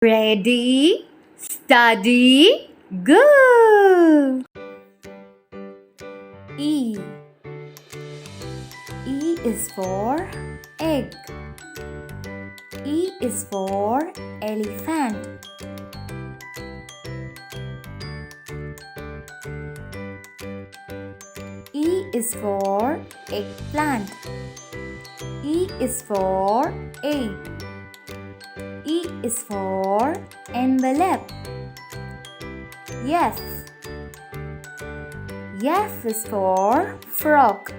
Ready, study, go! E. E is for egg. E is for elephant. E is for eggplant. E is for egg. E is for envelope. F. F is for frog.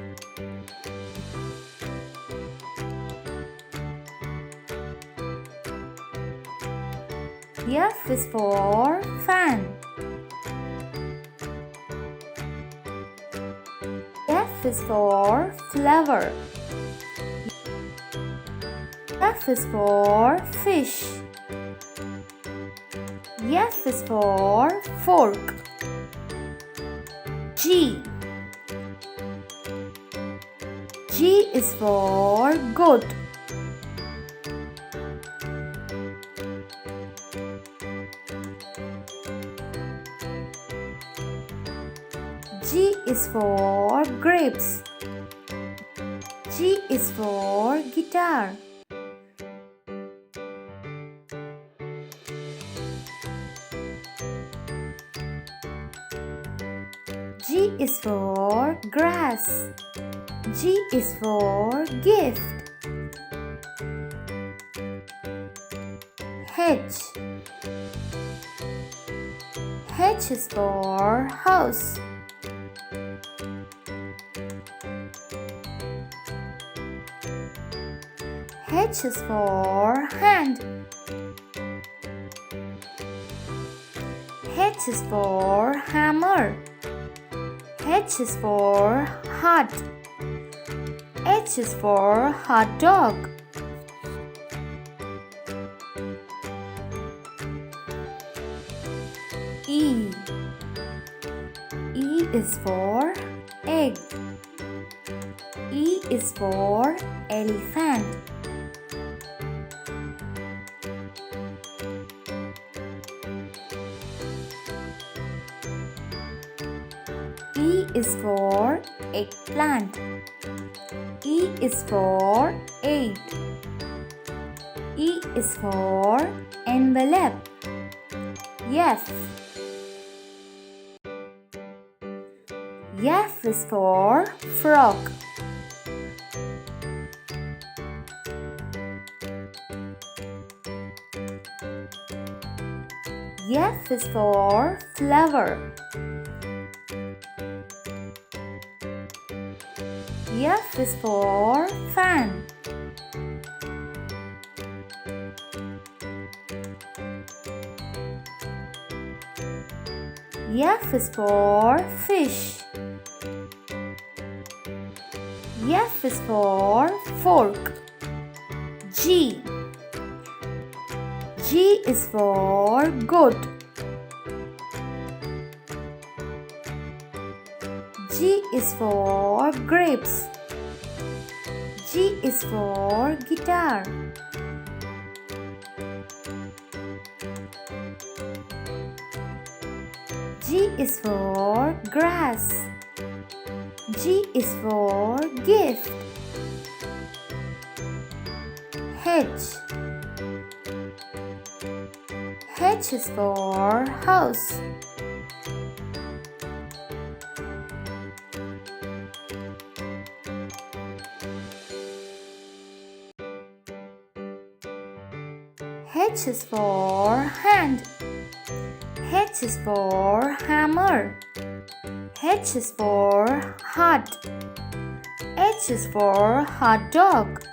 F is for fan. F is for flower. F is for fish. F is for fork. G. G is for goat. G is for grapes. G is for guitar. G is for grass. G is for gift. H. H is for house. H is for hand. H is for hammer. H is for hot. H is for hot dog. E. E is for egg. E is for elephant. E is for eggplant. E is for egg. E is for envelope. F. F is for frog. F is for flower. F is for fan. F is for fish. F is for fork. G. G is for goat. G is for grapes. G is for guitar. G is for grass. G is for gift. H. H is for house. H is for hand. H is for hammer. H is for hot. H is for hot dog.